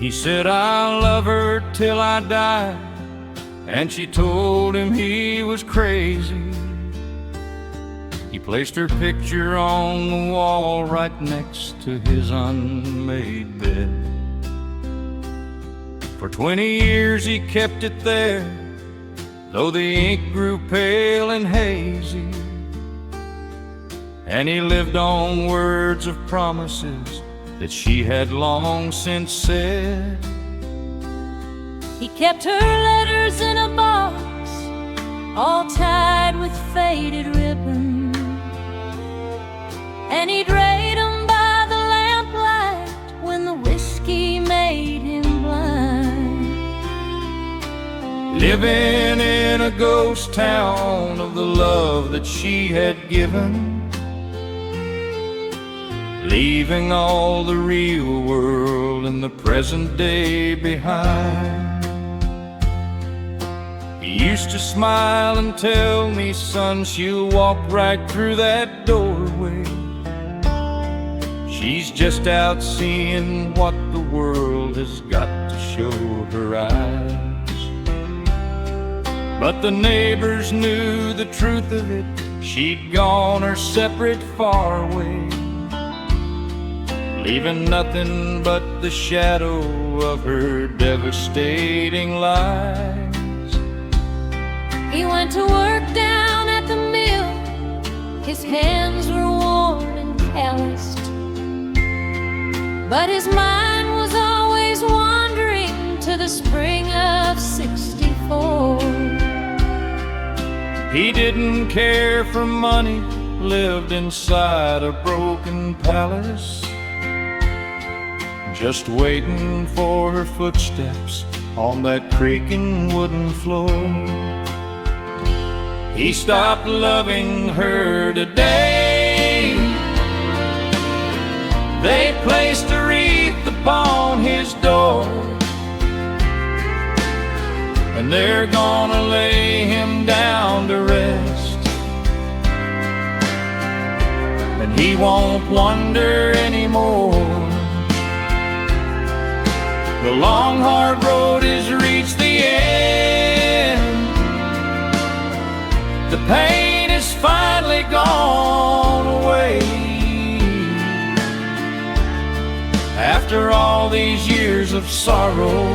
He said, "I'll love her till I die," and she told him he was crazy. He placed her picture on the wall right next to his unmade bed. For 20 years he kept it there, though the ink grew pale and hazy, and he lived on words of promises that she had long since said. He kept her letters in a box, all tied with faded ribbon, and he'd read them by the lamplight when the whiskey made him blind. Living in a ghost town of the love that she had given, leaving all the real world and the present day behind. He used to smile and tell me, "Son, she'll walk right through that doorway. She's just out seeing what the world has got to show her eyes." But the neighbors knew the truth of it. She'd gone her separate far way, leaving nothing but the shadow of her devastating lies. He went to work down at the mill. His hands were worn and calloused, but his mind was always wandering to the spring of '64. He didn't care for money, lived inside a broken palace, just waiting for her footsteps on that creaking wooden floor. He stopped loving her today. They placed a wreath upon his door, and they're gonna lay him down to rest. And he won't wonder anymore. The long hard road has reached the end. The pain is finally gone away. After all these years of sorrow,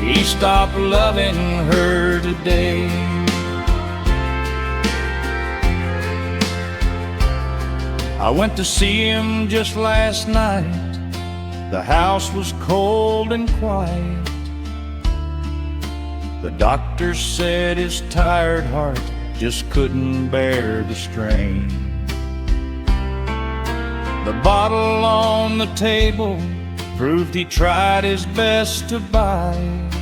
he stopped loving her today. I went to see him just last night. The house was cold and quiet. The doctor said his tired heart just couldn't bear the strain. The bottle on the table proved he tried his best to buy it,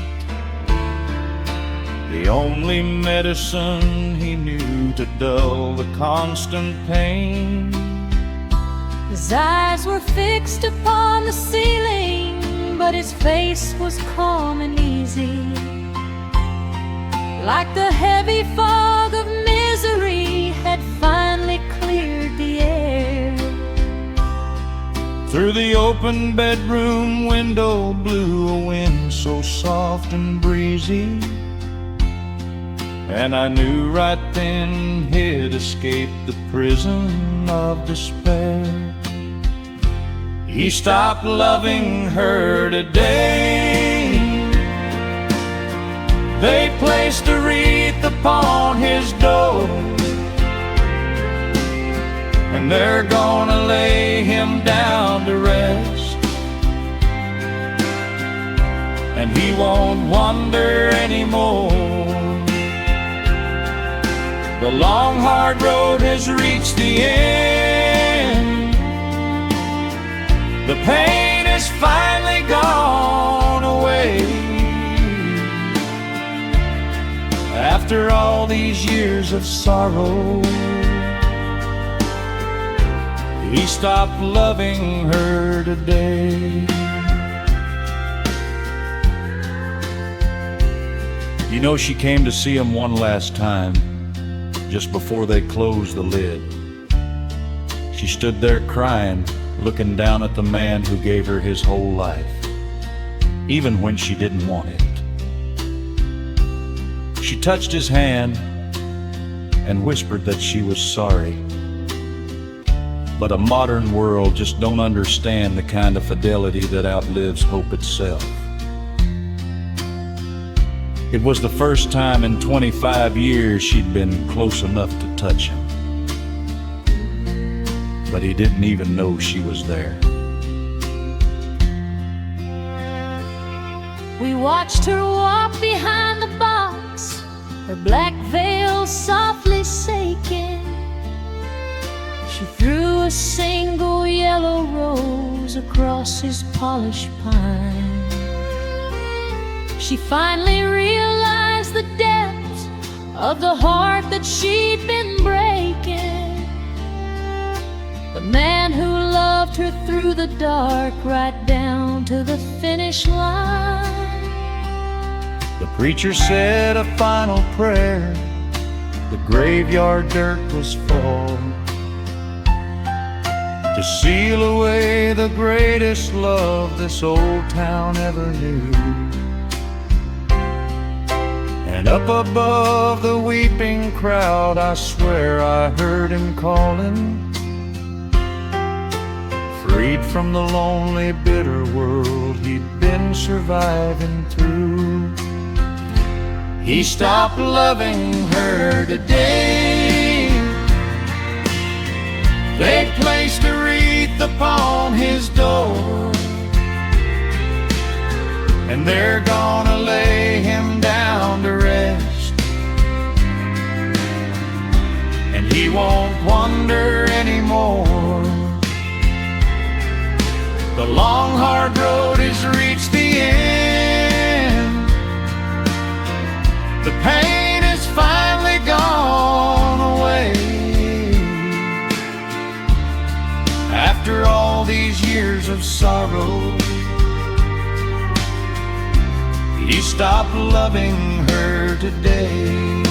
the only medicine he knew to dull the constant pain. His eyes were fixed upon the ceiling, but his face was calm and easy, like the heavy fog of misery had finally cleared the air. Through the open bedroom window blew a wind so soft and breezy, and I knew right then he'd escaped the prison of despair. He stopped loving her today. They placed a wreath upon his door, and they're gonna lay him down to rest. And he won't wonder anymore. The long hard road has reached the end. The pain has finally gone away. After all these years of sorrow, he stopped loving her today. You know, she came to see him one last time, just before they closed the lid. She stood there crying looking down at the man who gave her his whole life, even when she didn't want it. She touched his hand and whispered that she was sorry. But a modern world just don't understand the kind of fidelity that outlives hope itself. It was the first time in 25 years she'd been close enough to touch him. But he didn't even know she was there. We watched her walk behind the box, her black veil softly shaking. She threw a single yellow rose across his polished pine. She finally realized the depth of the heart that she'd been breaking. The man who loved her through the dark, right down to the finish line. The preacher said a final prayer. The graveyard dirt was full to seal away the greatest love this old town ever knew. And up above the weeping crowd, I swear I heard him calling, freed from the lonely, bitter world he'd been surviving through. He stopped loving her today. They placed a wreath upon his door, and they're gonna lay him down to rest. And he won't wonder anymore. The long hard road has reached the end. The pain has finally gone away. After all these years of sorrow, he stopped loving her today.